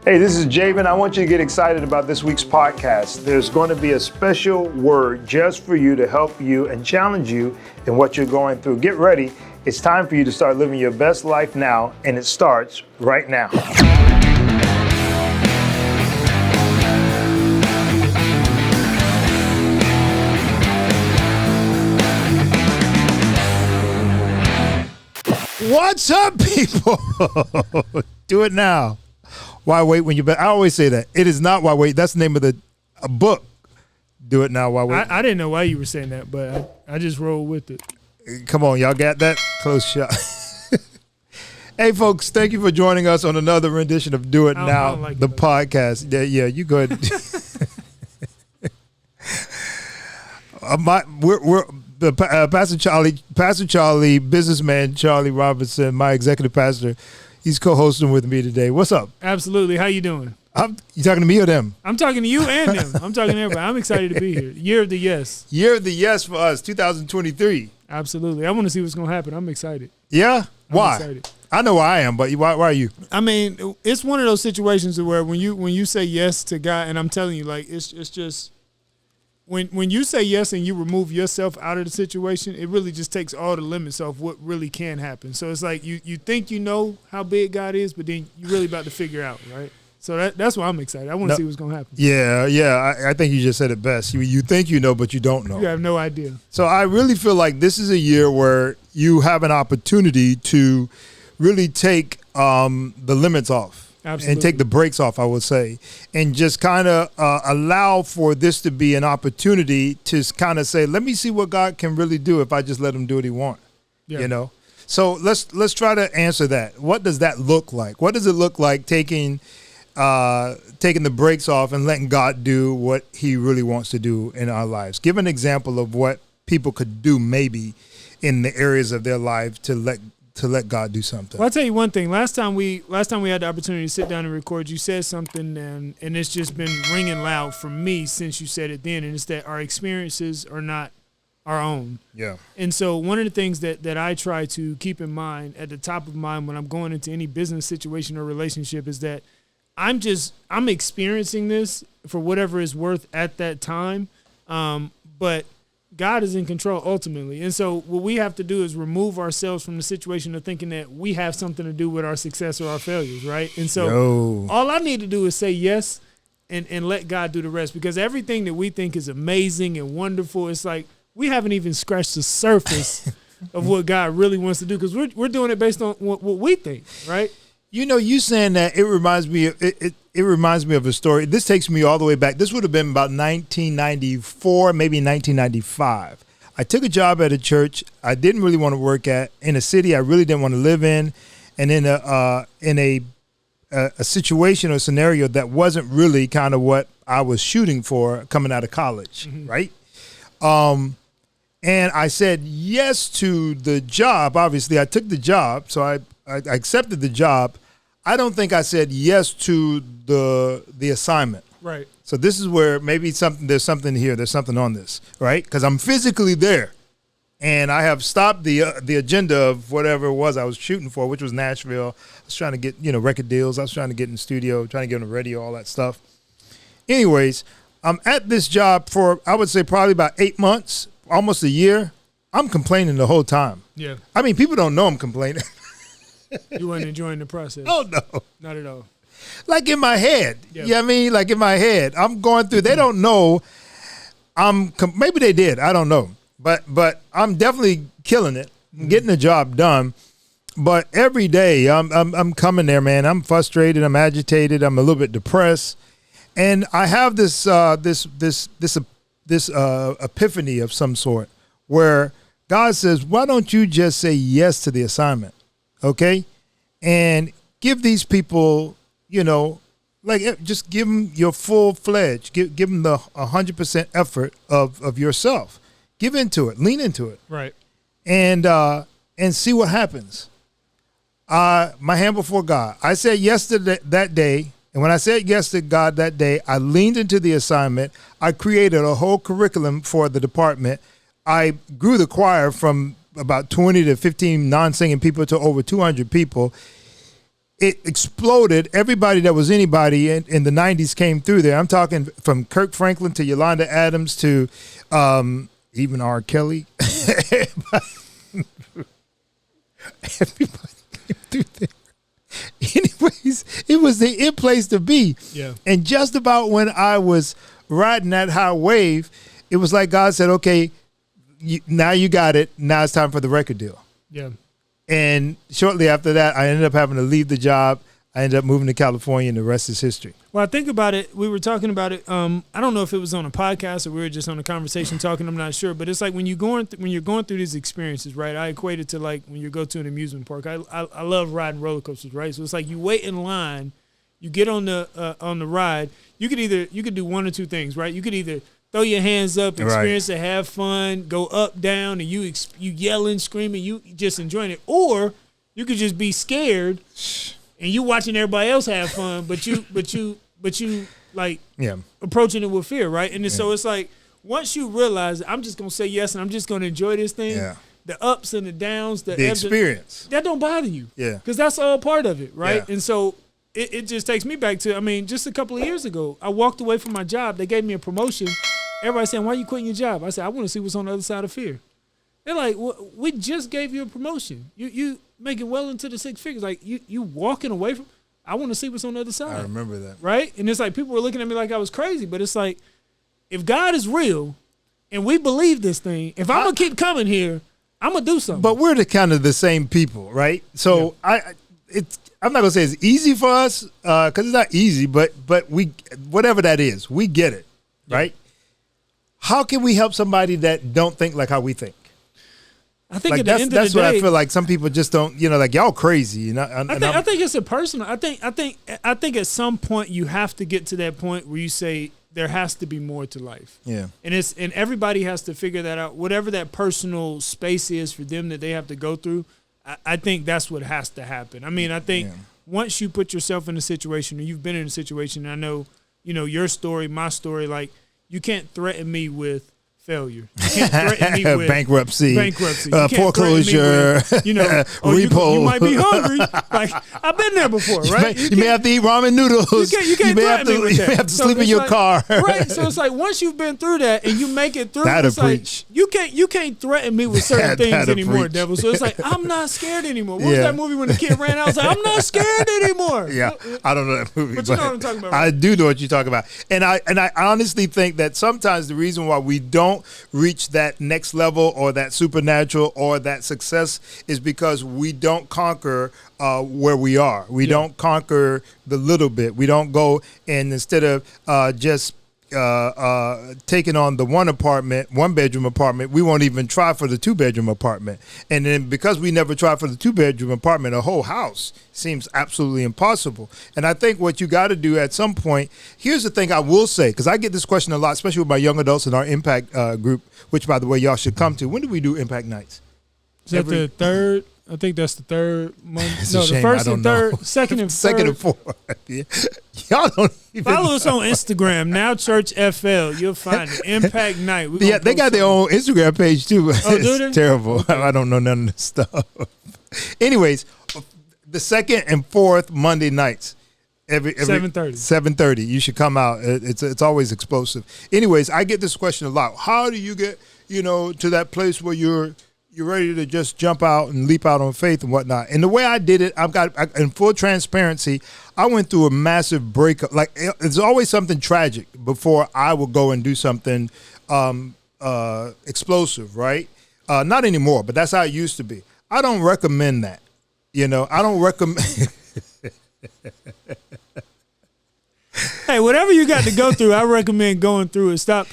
Hey, this is Javen. I want you to get excited about this week's podcast. There's going to be a special word just for you to help you and challenge you in what you're going through. Get ready. It's time for you to start living your best life now, and it starts right now. What's up, people? Do it now. Why wait when you bet? I always say that. It is not why wait. That's the name of the book. Do it now, why wait? I didn't know why you were saying that, but I just rolled with it. Come on, y'all got that? Close shot. Hey, folks, thank you for joining us on another rendition of Do It Now, the podcast. Yeah, you go ahead. Pastor Charlie, businessman Charlie Robinson, my executive pastor. He's co-hosting with me today. What's up? Absolutely. How you doing? You talking to me or them? I'm talking to you and them. I'm talking to everybody. I'm excited to be here. Year of the yes. Year of the yes for us, 2023. Absolutely. I want to see what's going to happen. I'm excited. Yeah? Why? I'm excited. I know why I am, but why are you? I mean, it's one of those situations where when you say yes to God, and I'm telling you, like, it's just when you say yes and you remove yourself out of the situation, it really just takes all the limits off what really can happen. So it's like you think you know how big God is, but then you're really about to figure out, right? So that's why I'm excited. I want to see what's going to happen. Yeah. I think you just said it best. You think you know, but you don't know. You have no idea. So I really feel like this is a year where you have an opportunity to really take the limits off. Absolutely. And take the brakes off, I would say, and just kind of allow for this to be an opportunity to kind of say, let me see what God can really do if I just let him do what he wants, you know? So let's try to answer that. What does that look like? What does it look like taking the brakes off and letting God do what he really wants to do in our lives? Give an example of what people could do maybe in the areas of their life to let God do something. Well, I'll tell you one thing. Last time we had the opportunity to sit down and record, you said something, and it's just been ringing loud for me since you said it then, and it's that our experiences are not our own. Yeah. And so one of the things that I try to keep in mind, at the top of mind when I'm going into any business situation or relationship, is that I'm experiencing this for whatever it's worth at that time, but God is in control ultimately. And so what we have to do is remove ourselves from the situation of thinking that we have something to do with our success or our failures, right? And so all I need to do is say yes and let God do the rest, because everything that we think is amazing and wonderful, it's like we haven't even scratched the surface of what God really wants to do, because we're doing it based on what we think, right? You know, you saying that, it reminds me of a story. This takes me all the way back. This would have been about 1994, maybe 1995. I took a job at a church I didn't really want to work at, in a city I really didn't want to live in, and in a situation or scenario that wasn't really kind of what I was shooting for coming out of college, right? And I said yes to the job. Obviously, I took the job, so I accepted the job. I don't think I said yes to the assignment. Right. So this is where maybe there's something here. There's something on this, right? Because I'm physically there, and I have stopped the agenda of whatever it was I was shooting for, which was Nashville. I was trying to get record deals. I was trying to get in the studio, trying to get on the radio, all that stuff. Anyways, I'm at this job for, I would say, probably about 8 months, almost a year. I'm complaining the whole time. Yeah. I mean, people don't know I'm complaining. You weren't enjoying the process. Oh, no. Not at all. Like in my head. Yeah. You know what I mean? Like in my head. I'm going through, they don't know. Maybe they did. I don't know. But I'm definitely killing it. I'm getting the job done. But every day I'm coming there, man. I'm frustrated. I'm agitated. I'm a little bit depressed. And I have this epiphany of some sort where God says, why don't you just say yes to the assignment? Okay? And give these people, just give them your full-fledged, give them the 100% effort of yourself. Give into it. Lean into it. Right. And see what happens. My hand before God. I said yes to that day. And when I said yes to God that day, I leaned into the assignment. I created a whole curriculum for the department. I grew the choir from about 20 to 15 non-singing people to over 200 people. it exploded. Everybody that was anybody in the 90s came through there. I'm talking from Kirk Franklin to Yolanda Adams to even R. Kelly. Everybody came through there. Anyways, it was the it place to be. Yeah. And just about when I was riding that high wave, it was like God said, okay, now you got it. Now it's time for the record deal. Yeah. And shortly after that, I ended up having to leave the job. I ended up moving to California, and the rest is history. Well, I think about it. We were talking about it. I don't know if it was on a podcast or we were just on a conversation talking. I'm not sure. But it's like when you're going through these experiences, right? I equate it to like when you go to an amusement park. I love riding roller coasters, right? So it's like you wait in line, you get on the ride. You could do one or two things, right? You could either throw your hands up, experience it, have fun, go up, down, and you yelling, screaming, you just enjoying it. Or you could just be scared and you watching everybody else have fun, but you like approaching it with fear, right? And so it's like once you realize I'm just gonna say yes and I'm just gonna enjoy this thing, the ups and the downs, the experience that don't bother you, because that's all part of it, right? And so it just takes me back to just a couple of years ago, I walked away from my job. They gave me a promotion. Everybody saying, why are you quitting your job? I said, I want to see what's on the other side of fear. They're like, well, we just gave you a promotion. You making well into the six figures. Like, you walking away from, I want to see what's on the other side. I remember that. Right? And it's like people were looking at me like I was crazy. But it's like, if God is real and we believe this thing, if I'm going to keep coming here, I'm going to do something. But we're kind of the same people, right? So I'm not going to say it's easy for us because it's not easy, but we, whatever that is, we get it, right? How can we help somebody that don't think like how we think? I think like at the end of the day, that's what I feel like. Some people just don't, like y'all crazy. You know, I think it's a personal. I think at some point you have to get to that point where you say there has to be more to life. Yeah, and everybody has to figure that out. Whatever that personal space is for them that they have to go through, I think that's what has to happen. I mean, I think once you put yourself in a situation, or you've been in a situation, I know, your story, my story, like. You can't threaten me with failure. You can't threaten me with bankruptcy, foreclosure, repo. You might be hungry. Like I've been there before, right? You may have to eat ramen noodles. You can't threaten me with that. You may have to sleep in your car. Right. So it's like once you've been through that and you make it through, That'll it's like preach. you can't threaten me with certain things anymore, preach. devil. So it's like I'm not scared anymore. What was that movie when the kid ran out? I was like, I'm not scared anymore. Yeah, I don't know that movie, but you know what I'm talking about. Right? I do know what you're talking about, and I honestly think that sometimes the reason why we don't reach that next level or that supernatural or that success is because we don't conquer where we are. We don't conquer the little bit. We don't go and instead of just taking on the one bedroom apartment, we won't even try for the 2-bedroom apartment. And then because we never try for the 2-bedroom apartment, a whole house seems absolutely impossible. And I think what you got to do at some point, here's the thing I will say, because I get this question a lot, especially with my young adults in our impact group, which by the way, y'all should come to. When do we do impact nights? Is that the third? I think that's the third month. No, the first and third, second and fourth. Yeah. Y'all don't even follow us on Instagram, Now Church FL. You'll find it. Impact Night. They got their own Instagram page too. Oh, do they? It's terrible. Okay. I don't know none of this stuff. Anyways, the second and fourth Monday nights. Every 7:30. 7:30. You should come out. It's always explosive. Anyways, I get this question a lot. How do you get to that place where you're ready to just jump out and leap out on faith and whatnot? And the way I did it, in full transparency, I went through a massive breakup. Like, it's always something tragic before I would go and do something explosive, right? Not anymore, but that's how it used to be. I don't recommend that. I don't recommend. Hey, whatever you got to go through, I recommend going through it. Stop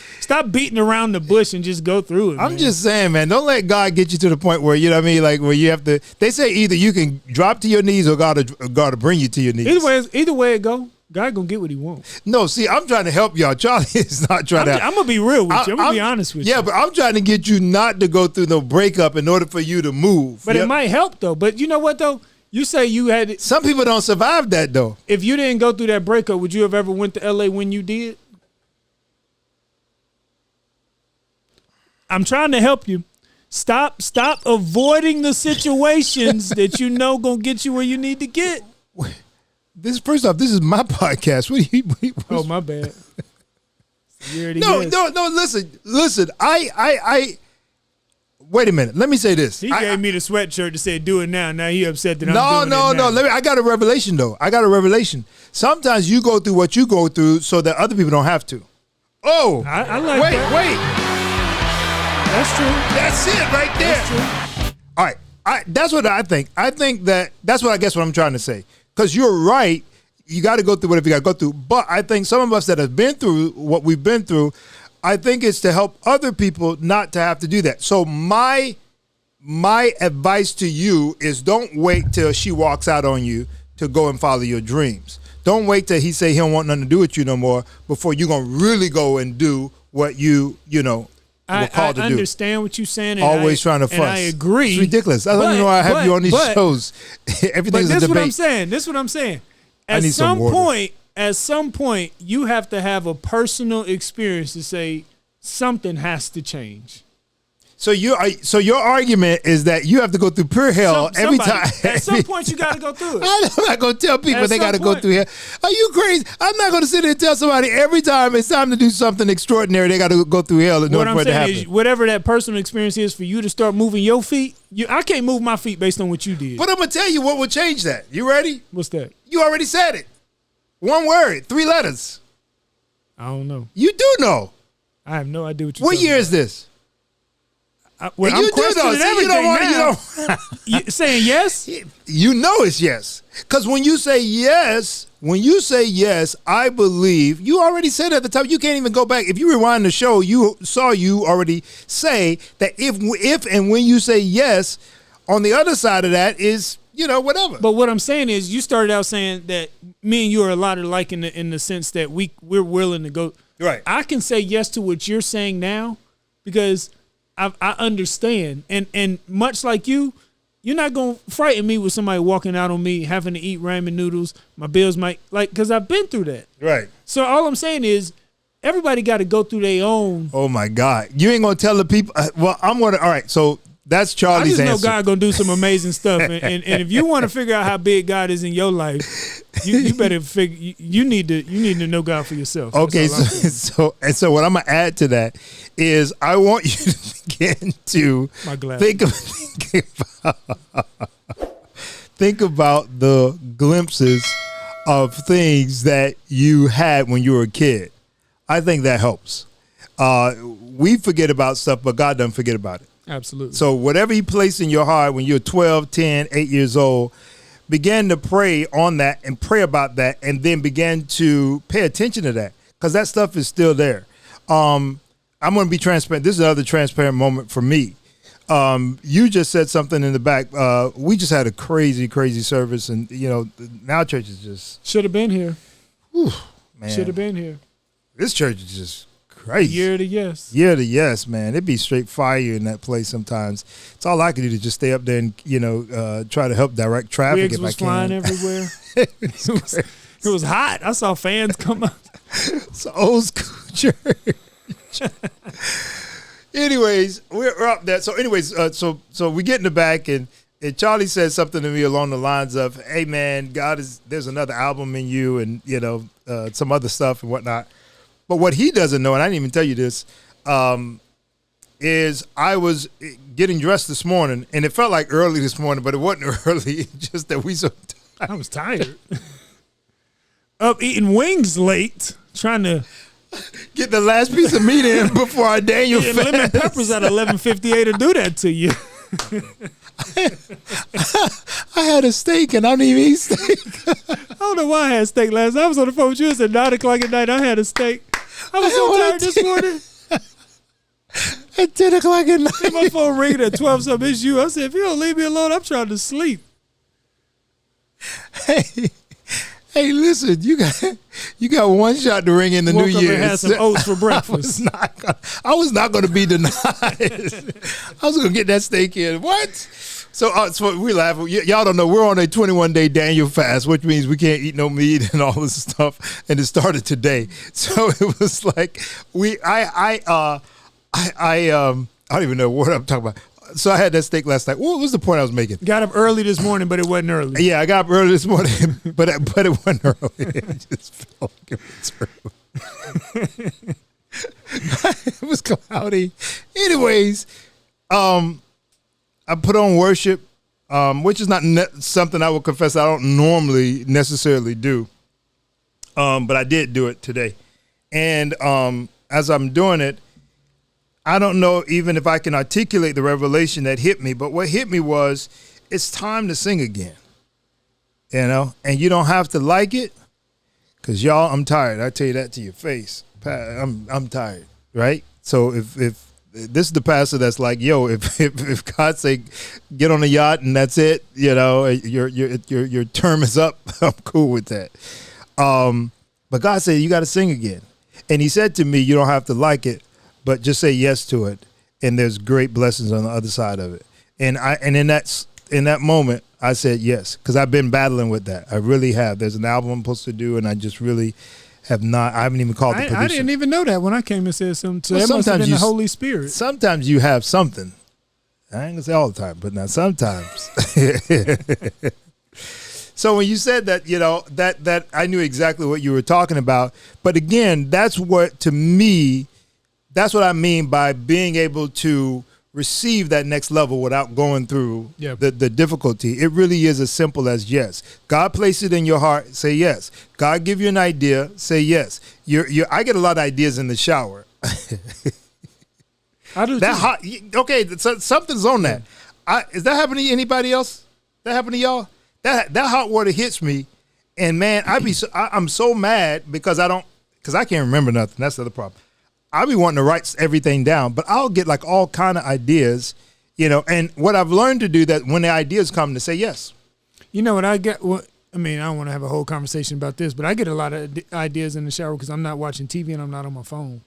beating around the bush and just go through it. I'm just saying, man, don't let God get you to the point where, you know what I mean, like where you have to. They say either you can drop to your knees or God to bring you to your knees. Either way it go, God gonna get what he wants. No, see, I'm trying to help y'all. Charlie is not trying to. I'm gonna be real with you. I'm gonna be honest with you. Yeah, but I'm trying to get you not to go through no breakup in order for you to move. But it might help though. But you know what though? You say you had. Some people don't survive that though. If you didn't go through that breakup, would you have ever went to LA when you did? I'm trying to help you. Stop avoiding the situations that gonna get you where you need to get. First off, this is my podcast. What do you? Oh, my bad. No. Listen. I. Wait a minute. Let me say this. He gave me the sweatshirt to say "Do it now." Now he upset that I'm doing it now. No. I got a revelation though. Sometimes you go through what you go through so that other people don't have to. Oh, I like that. Wait. That's true. That's it right there. That's true. All right. That's what I think. I think that's what I guess what I'm trying to say. Because you're right. You got to go through whatever you got to go through. But I think some of us that have been through what we've been through, I think it's to help other people not to have to do that. So my advice to you is don't wait till she walks out on you to go and follow your dreams. Don't wait till he say he don't want nothing to do with you no more before you're going to really go and do what you know, were called to do. I understand what you're saying. Always trying to fuss. And I agree. It's ridiculous. I don't know why I have you on these shows. Everything's a debate. This is what I'm saying. At some point, you have to have a personal experience to say something has to change. So your argument is that you have to go through pure hell every time. At some point, you got to go through it. I'm not going to tell people they got to go through hell. Are you crazy? I'm not going to sit there and tell somebody every time it's time to do something extraordinary, they got to go through hell in order for it to happen. Is, whatever that personal experience is for you to start moving your feet, I can't move my feet based on what you did. But I'm going to tell you what will change that. You ready? What's that? You already said it. One word, 3 letters. I don't know. You do know. I have no idea what you're What year is this? I'm questioning everything now. Saying yes? You know it's yes. Because when you say yes, I believe, you already said at the time, you can't even go back. If you rewind the show, you already say that if and when you say yes, on the other side of that is, whatever. But what I'm saying is you started out saying that me and you are a lot alike in the sense that we're willing to go. Right. I can say yes to what you're saying now because I understand. And much like you're not going to frighten me with somebody walking out on me having to eat ramen noodles. My bills might, because I've been through that. Right. So all I'm saying is everybody got to go through their own. Oh, my God. You ain't going to tell the people. All right. So that's Charlie's answer. I just know God going to do some amazing stuff. And if you want to figure out how big God is in your life, you better figure, you need to know God for yourself. Okay. So what I'm going to add to that is I want you to begin to think about the glimpses of things that you had when you were a kid. I think that helps. We forget about stuff, but God doesn't forget about it. Absolutely. So whatever he placed in your heart when you're 12, 10, 8 years old, begin to pray on that and pray about that and then begin to pay attention to that because that stuff is still there. I'm going to be transparent. This is another transparent moment for me. You just said something in the back. We just had a crazy, crazy service and, now church is just. Should have been here. Whew, man. Should have been here. This church is just crazy. Year to yes. Year to yes, man. It'd be straight fire in that place sometimes. It's all I could do to just stay up there and, try to help direct traffic Wigs if was I can. Flying everywhere. It was hot. I saw fans come up. It's an old school church. Anyways, we're up there. So anyways, so we get in the back and Charlie said something to me along the lines of, hey man, there's another album in you and, some other stuff and whatnot. But what he doesn't know, and I didn't even tell you this, is I was getting dressed this morning, and it felt like early this morning, but it wasn't early. Just that we so tired. I was tired. Up eating wings late, trying to get the last piece of meat in before our Daniel fast. Lemon peppers at 11:58 to do that to you. I had a steak and I don't even eat steak. I don't know why I had steak last night. I was on the phone with you. It's at 9 o'clock at night. I had a steak. I was so tired this morning. At 10 o'clock at night. My phone ringing at 12 something. It's you. I said, if you don't leave me alone, I'm trying to sleep. Hey, listen, you got one shot to ring in the new year. And had some oats for breakfast. I was not going to be denied. I was going to get that steak in. What? So we laugh. Y'all don't know. We're on a 21-day Daniel fast, which means we can't eat no meat and all this stuff. And it started today. So it was like I don't even know what I'm talking about. So I had that steak last night. What was the point I was making? Got up early this morning, but it wasn't early. Yeah, I got up early this morning, but it wasn't early. It just felt like it was early. It was cloudy. Anyways, I put on worship, which is not something I will confess I don't normally necessarily do. But I did do it today. And as I'm doing it, I don't know even if I can articulate the revelation that hit me, but what hit me was it's time to sing again, and you don't have to like it, because y'all, I'm tired. I tell you that to your face. I'm tired, right? So if this is the pastor that's like, yo, if God say get on a yacht and that's it, your term is up, I'm cool with that. But God said you got to sing again, and He said to me, you don't have to like it, but just say yes to it, and there's great blessings on the other side of it. And in that moment, I said yes, because I've been battling with that. I really have. There's an album I'm supposed to do, and I just really have not. I haven't even called the producer. I didn't even know that when I came and said something. So that must have been the Holy Spirit. Sometimes you have something. I ain't gonna say all the time, but not sometimes. So when you said that, that I knew exactly what you were talking about. But again, that's what I mean by being able to receive that next level without going through the difficulty. It really is as simple as yes. God placed it in your heart, say yes. God give you an idea, say yes. I get a lot of ideas in the shower. I do that too. Okay, so something's on that. Is that happening to anybody else? That happened to y'all? That hot water hits me, and man, I'm so mad because I can't remember nothing. That's the other problem. I'll be wanting to write everything down, but I'll get like all kind of ideas, and what I've learned to do that when the ideas come to say yes. You know what I get? I don't want to have a whole conversation about this, but I get a lot of ideas in the shower because I'm not watching TV and I'm not on my phone.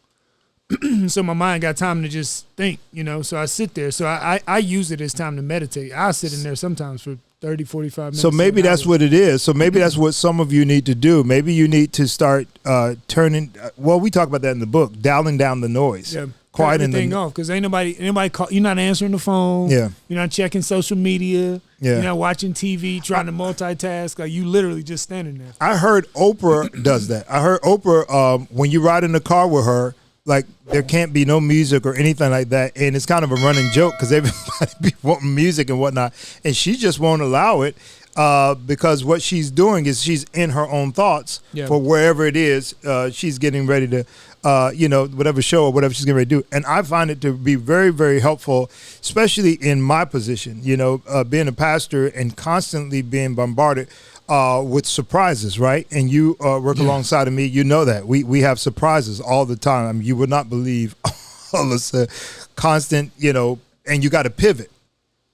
So my mind got time to just think, so I sit there. So I use it as time to meditate. I sit in there sometimes for 30, 45 minutes. So maybe that's what it is. So maybe that's what some of you need to do. Maybe you need to start turning. Well, we talk about that in the book, dialing down the noise. Yeah, quieting everything off, because ain't nobody call. You're not answering the phone. Yeah, you're not checking social media. Yeah, you're not watching TV, trying to multitask. Like, you literally just standing there. I heard Oprah does that. I heard Oprah when you ride in the car with her. Like, there can't be no music or anything like that. And it's kind of a running joke because everybody be wanting music and whatnot. And she just won't allow it because what she's doing is she's in her own thoughts for wherever it is she's getting ready to, whatever show or whatever she's getting ready to do. And I find it to be very, very helpful, especially in my position, being a pastor and constantly being bombarded with surprises, right? And you work alongside of me. You know that we have surprises all the time. I mean, you would not believe all this constant, and you got to pivot.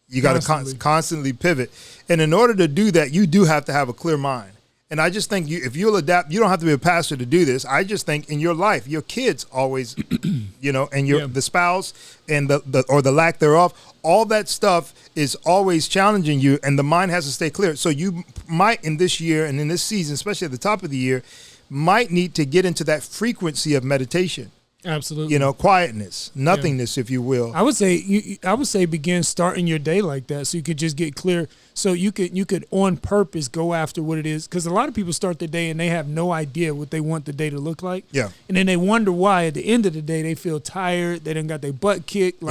You got to constantly pivot. And in order to do that, you do have to have a clear mind. And I just think if you'll adapt, you don't have to be a pastor to do this. I just think in your life, your kids always, and the spouse and the lack thereof, all that stuff is always challenging you, and the mind has to stay clear. So you might in this year and in this season, especially at the top of the year, might need to get into that frequency of meditation. Absolutely. Quietness, nothingness, if you will. I would say begin starting your day like that, so you could just get clear. So you could on purpose go after what it is, because a lot of people start their day and they have no idea what they want the day to look like. Yeah. And then they wonder why at the end of the day they feel tired. They done got their butt kicked.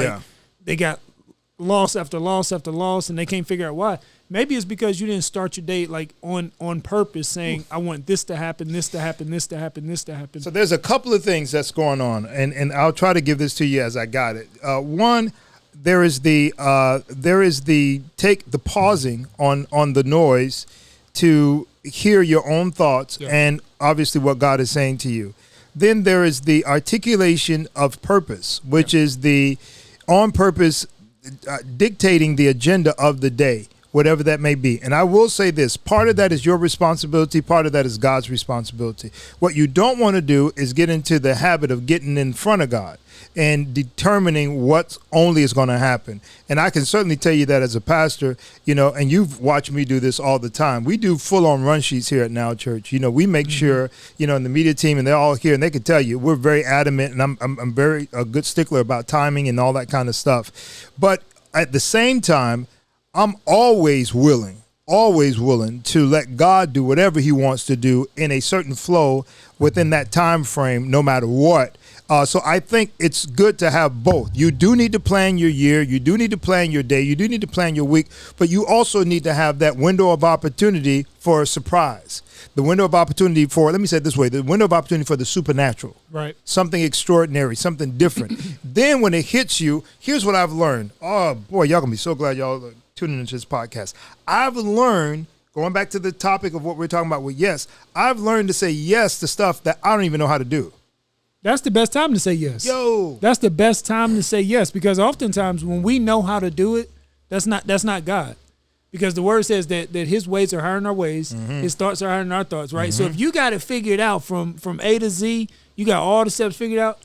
They got loss after loss after loss, and they can't figure out why. Maybe it's because you didn't start your day like on purpose saying, I want this to happen, this to happen, this to happen, this to happen. So there's a couple of things that's going on, and I'll try to give this to you as I got it. One, there is the pausing on the noise to hear your own thoughts and obviously what God is saying to you. Then there is the articulation of purpose, which is the on purpose dictating the agenda of the day, whatever that may be. And I will say this, part of that is your responsibility, part of that is God's responsibility. What you don't want to do is get into the habit of getting in front of God and determining what only is going to happen. And I can certainly tell you that as a pastor, and you've watched me do this all the time. We do full-on run sheets here at Now Church. We make sure, and the media team, and they're all here, and they can tell you we're very adamant, and I'm very a good stickler about timing and all that kind of stuff. But at the same time, I'm always willing to let God do whatever he wants to do in a certain flow within that time frame, no matter what. So I think it's good to have both. You do need to plan your year. You do need to plan your day. You do need to plan your week. But you also need to have that window of opportunity for a surprise. The window of opportunity for, let me say it this way, the window of opportunity for the supernatural. Right. Something extraordinary, something different. Then when it hits you, here's what I've learned. Oh, boy, y'all going to be so glad y'all are tuning into this podcast. I've learned, going back to the topic of what we're talking about with yes, I've learned to say yes to stuff that I don't even know how to do. That's the best time to say yes. That's the best time to say yes, because oftentimes when we know how to do it, that's not God. Because the word says that his ways are higher than our ways, his thoughts are higher than our thoughts, right? So if you got it figured out from A to Z, you got all the steps figured out,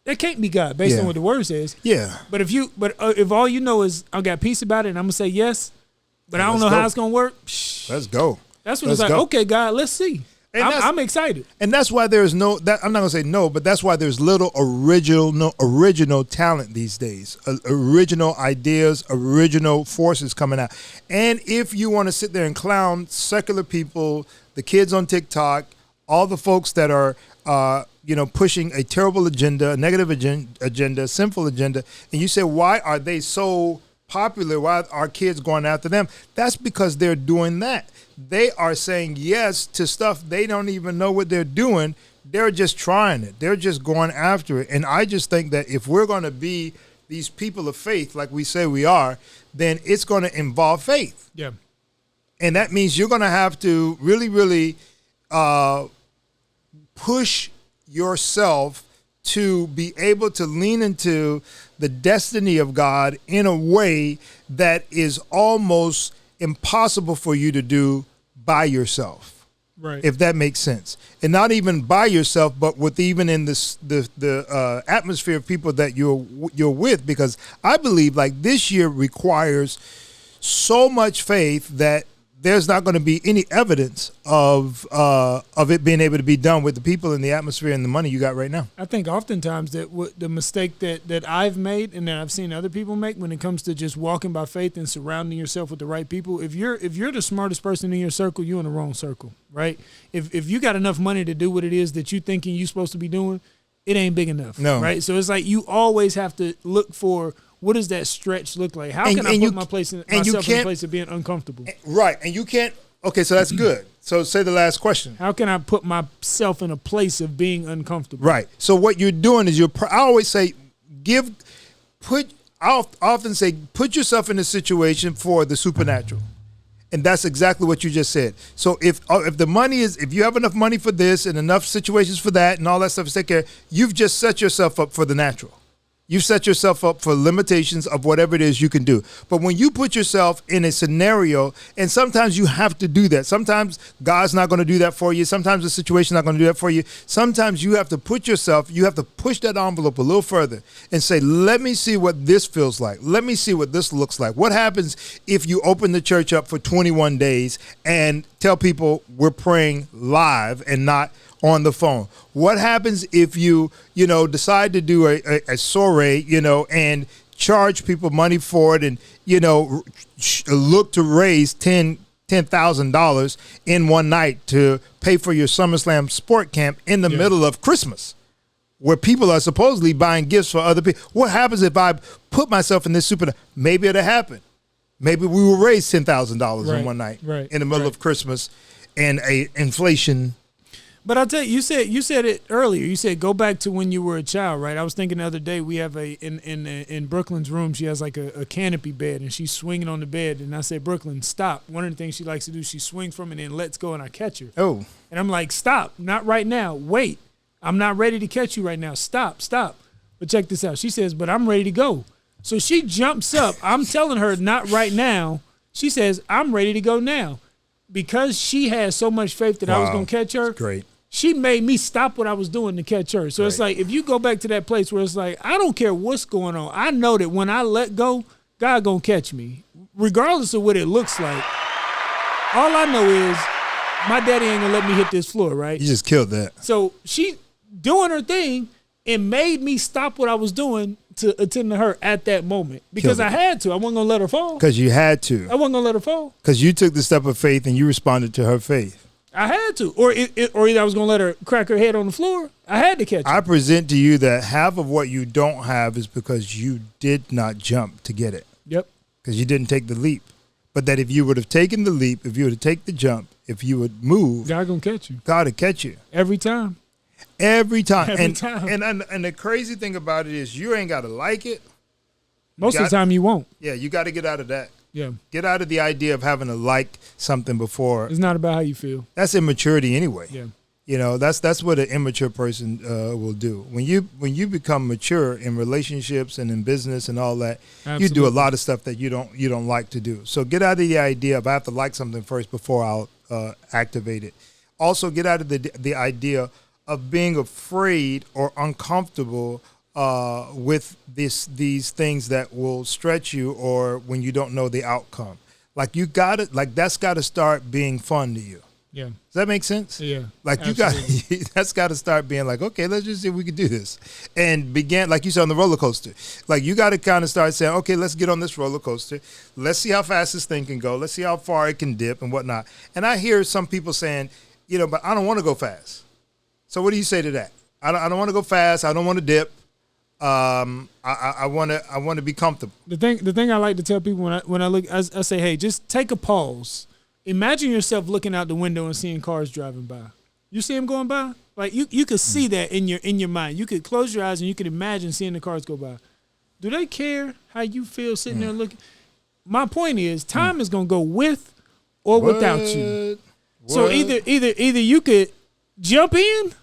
that can't be God based on what the word says. Yeah. But if all you know is I got peace about it and I'm gonna say yes, but I don't know how it's gonna work. Let's go. That's when it's like, okay, God, let's see. I'm excited. And that's why there's I'm not going to say no, but that's why there's little original talent these days, original ideas, original forces coming out. And if you want to sit there and clown secular people, the kids on TikTok, all the folks that are, pushing a terrible agenda, a negative agenda, sinful agenda, and you say, why are they so popular? Why are kids going after them? That's because they're doing that. They are saying yes to stuff they don't even know what they're doing. They're just trying it. They're just going after it. And I just think that if we're going to be these people of faith, like we say we are, then it's going to involve faith. Yeah. And that means you're going to have to really, really push yourself to be able to lean into the destiny of God in a way that is almost impossible for you to do by yourself. Right. If that makes sense. And not even by yourself, but with even in the atmosphere of people that you're with, because I believe like this year requires so much faith that there's not going to be any evidence of it being able to be done with the people and the atmosphere and the money you got right now. I think oftentimes that the mistake that I've made and that I've seen other people make when it comes to just walking by faith and surrounding yourself with the right people, if you're the smartest person in your circle, you're in the wrong circle, right? If you got enough money to do what it is that you thinking you're supposed to be doing, it ain't big enough, right? So it's like you always have to look for, what does that stretch look like? How can I put myself in a place of being uncomfortable? Right, and you can't. Okay, so that's good. So say the last question. How can I put myself in a place of being uncomfortable? Right. So what you're doing is I always say, I often say, put yourself in a situation for the supernatural. And that's exactly what you just said. So if the money is, if you have enough money for this and enough situations for that and all that stuff to take care, you've just set yourself up for the natural. You've set yourself up for limitations of whatever it is you can do. But when you put yourself in a scenario, and sometimes you have to do that. Sometimes God's not going to do that for you. Sometimes the situation's not going to do that for you. Sometimes you have to push that envelope a little further and say, let me see what this feels like. Let me see what this looks like. What happens if you open the church up for 21 days and tell people we're praying live and not on the phone? What happens if you decide to do a soiree, and charge people money for it and, look to raise $10,000 in one night to pay for your SummerSlam sport camp in the middle of Christmas, where people are supposedly buying gifts for other people? What happens if I put myself in this maybe it'll happen. Maybe we will raise $10,000 in one night in the middle of Christmas and a inflation. But I'll tell you, you said it earlier. You said go back to when you were a child, right? I was thinking the other day, we have in Brooklyn's room, she has like a canopy bed, and she's swinging on the bed. And I said, Brooklyn, stop. One of the things she likes to do, she swings from it and lets go, and I catch her. Oh. And I'm like, stop, not right now. Wait, I'm not ready to catch you right now. Stop. But check this out. She says, but I'm ready to go. So she jumps up. I'm telling her, not right now. She says, I'm ready to go now. Because she had so much faith that I was going to catch her. That's great. She made me stop what I was doing to catch her. So it's like, if you go back to that place where it's like, I don't care what's going on. I know that when I let go, God gonna catch me, regardless of what it looks like. All I know is my daddy ain't gonna let me hit this floor, right? You just killed that. So she doing her thing and made me stop what I was doing to attend to her at that moment because I had to. I wasn't going to let her fall. Because you had to. I wasn't going to let her fall. Because you took the step of faith and you responded to her faith. I had to. Or either I was going to let her crack her head on the floor. I had to catch her. I present to you that half of what you don't have is because you did not jump to get it. Yep. Because you didn't take the leap. But that if you would have taken the leap, if you would have taken the jump, if you would move, God gonna catch you. God would catch you. Every time. Every time. Every time. And the crazy thing about it is you ain't got to like it. Most of the time you won't. Yeah, you got to get out of that. Yeah. Get out of the idea of having to like something before. It's not about how you feel. That's immaturity anyway. Yeah. You know, that's what an immature person will do. When you become mature in relationships and in business and all that, Absolutely. You do a lot of stuff that you don't like to do. So get out of the idea of I have to like something first before I'll activate it. Also, get out of the idea of being afraid or uncomfortable with these things that will stretch you or when you don't know the outcome. Like that's got to start being fun to you. Yeah. Does that make sense? Yeah. Like that's got to start being like, okay, let's just see if we can do this. And begin, like you said, on the roller coaster. Like you got to kind of start saying, okay, let's get on this roller coaster. Let's see how fast this thing can go. Let's see how far it can dip and whatnot. And I hear some people saying, but I don't want to go fast. So what do you say to that? I don't want to go fast. I don't want to dip. I want to be comfortable. The thing I like to tell people when I look, I say, hey, just take a pause. Imagine yourself looking out the window and seeing cars driving by. You see them going by? Like you could see that in your mind. You could close your eyes and you could imagine seeing the cars go by. Do they care how you feel sitting there looking? My point is, time is gonna go with or without you. So either you could jump in,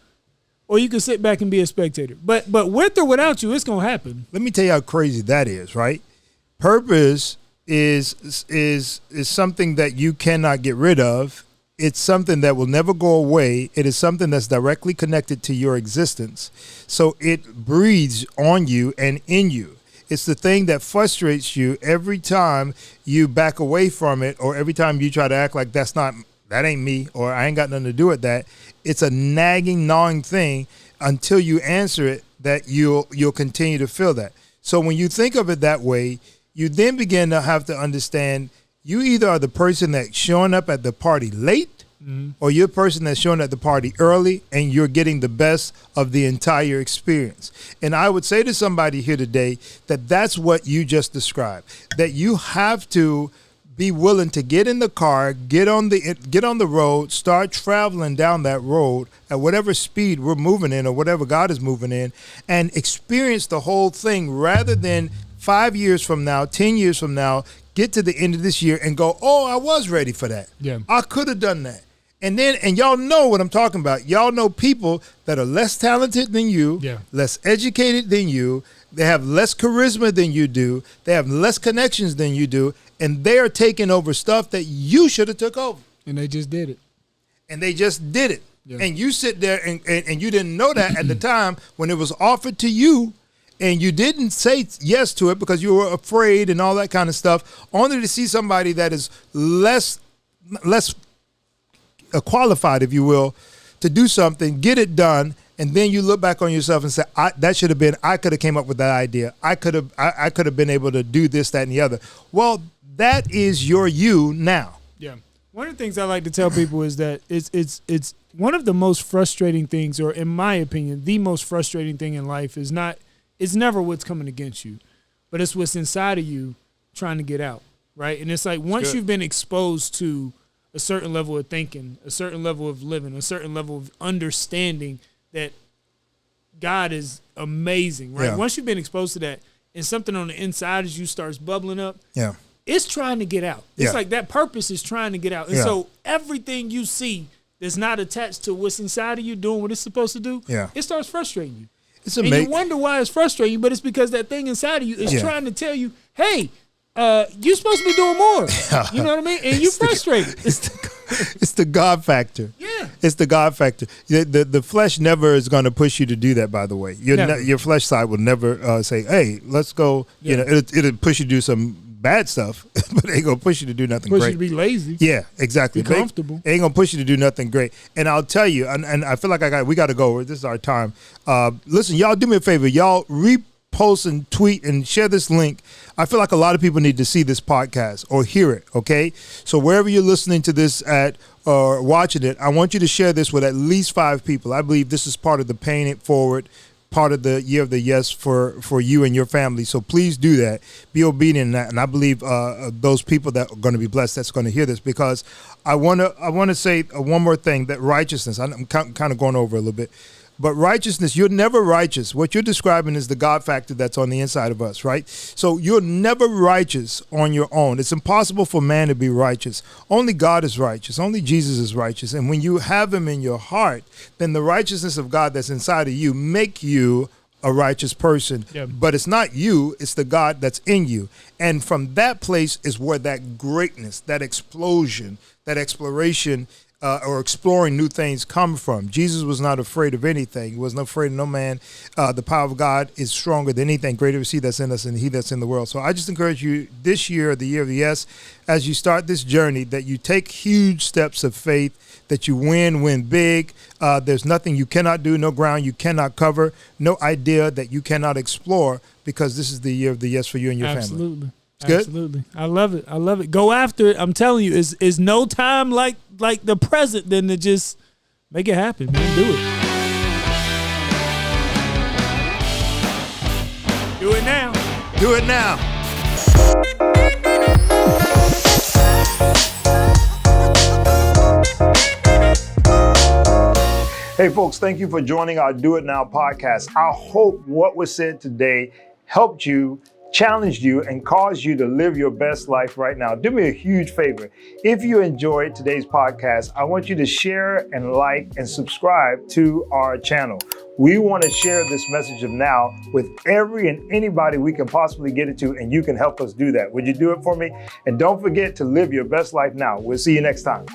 or you could sit back and be a spectator. But with or without you, it's gonna happen. Let me tell you how crazy that is, right? Purpose is something that you cannot get rid of. It's something that will never go away. It is something that's directly connected to your existence. So it breathes on you and in you. It's the thing that frustrates you every time you back away from it, or every time you try to act like that ain't me, or I ain't got nothing to do with that. It's a nagging, gnawing thing until you answer it that you'll continue to feel that. So when you think of it that way, you then begin to have to understand you either are the person that's showing up at the party late, or you're the person that's showing up at the party early and you're getting the best of the entire experience. And I would say to somebody here today that that's what you just described, that you have to be willing to get in the car, get on the road, start traveling down that road at whatever speed we're moving in or whatever God is moving in, and experience the whole thing rather than 5 years from now, 10 years from now, get to the end of this year and go, oh, I was ready for that. Yeah. I could have done that. And y'all know what I'm talking about. Y'all know people that are less talented than you, less educated than you. They have less charisma than you do. They have less connections than you do. And they're taking over stuff that you should have took over. And they just did it. Yeah. And you sit there and you didn't know that at the time when it was offered to you. And you didn't say yes to it because you were afraid and all that kind of stuff, only to see somebody that is less qualified, if you will, to do something, get it done, and then you look back on yourself and say, that should have been, I could have came up with that idea. I could have been able to do this, that, and the other. Well, that is your you now. Yeah. One of the things I like to tell people is that it's one of the most frustrating things, or in my opinion, the most frustrating thing in life is it's never what's coming against you, but it's what's inside of you trying to get out, right? And it's like once you've been exposed to a certain level of thinking, a certain level of living, a certain level of understanding that God is amazing, right? Yeah. Once you've been exposed to that and something on the inside of you starts bubbling up, it's trying to get out. It's like that purpose is trying to get out. And so everything you see that's not attached to what's inside of you doing what it's supposed to do, it starts frustrating you. It's amazing. And you wonder why it's frustrating you, but it's because that thing inside of you is trying to tell you, hey, you're supposed to be doing more. You know what I mean? And you're frustrated. It's the God factor. Yeah. It's the God factor. The flesh never is going to push you to do that, by the way. Your flesh side will never say, hey, let's go. Yeah. You know, it'll push you to do some bad stuff, but it ain't going to push you to do nothing great. Push you to be lazy. Yeah, exactly. Be comfortable. It ain't going to push you to do nothing great. And I'll tell you, and I feel like we got to go. This is our time. Listen, y'all do me a favor. Y'all post and tweet and share this link. I feel like a lot of people need to see this podcast or hear it, okay? So wherever you're listening to this at or watching it, I want you to share this with at least 5 people. I believe this is part of the Paying It Forward, part of the year of the yes for you and your family. So please do that. Be obedient in that. And I believe those people that are going to be blessed that's going to hear this, because I want to say one more thing, that righteousness, I'm kind of going over a little bit. But righteousness, you're never righteous. What you're describing is the God factor that's on the inside of us, right? So you're never righteous on your own. It's impossible for man to be righteous. Only God is righteous. Only Jesus is righteous. And when you have him in your heart, then the righteousness of God that's inside of you make you a righteous person. Yep. But it's not you, it's the God that's in you. And from that place is where that greatness, that explosion, that exploration or exploring new things come from. Jesus was not afraid of anything. He wasn't afraid of no man. The power of God is stronger than anything. Greater is he that's in us and he that's in the world. So I just encourage you this year, the year of the yes, as you start this journey, that you take huge steps of faith, that you win big. There's nothing you cannot do, no ground you cannot cover, no idea that you cannot explore, because this is the year of the yes for you and your family. Absolutely. Good? Absolutely. I love it. I love it. Go after it. I'm telling you, is no time like the present than to just make it happen, man. Do it. Do it now. Do it now. Hey, folks, thank you for joining our Do It Now podcast. I hope what was said today helped you, challenged you, and caused you to live your best life right now. Do me a huge favor. If you enjoyed today's podcast, I want you to share and like and subscribe to our channel. We want to share this message of now with every and anybody we can possibly get it to, and you can help us do that. Would you do it for me? And don't forget to live your best life now. We'll see you next time.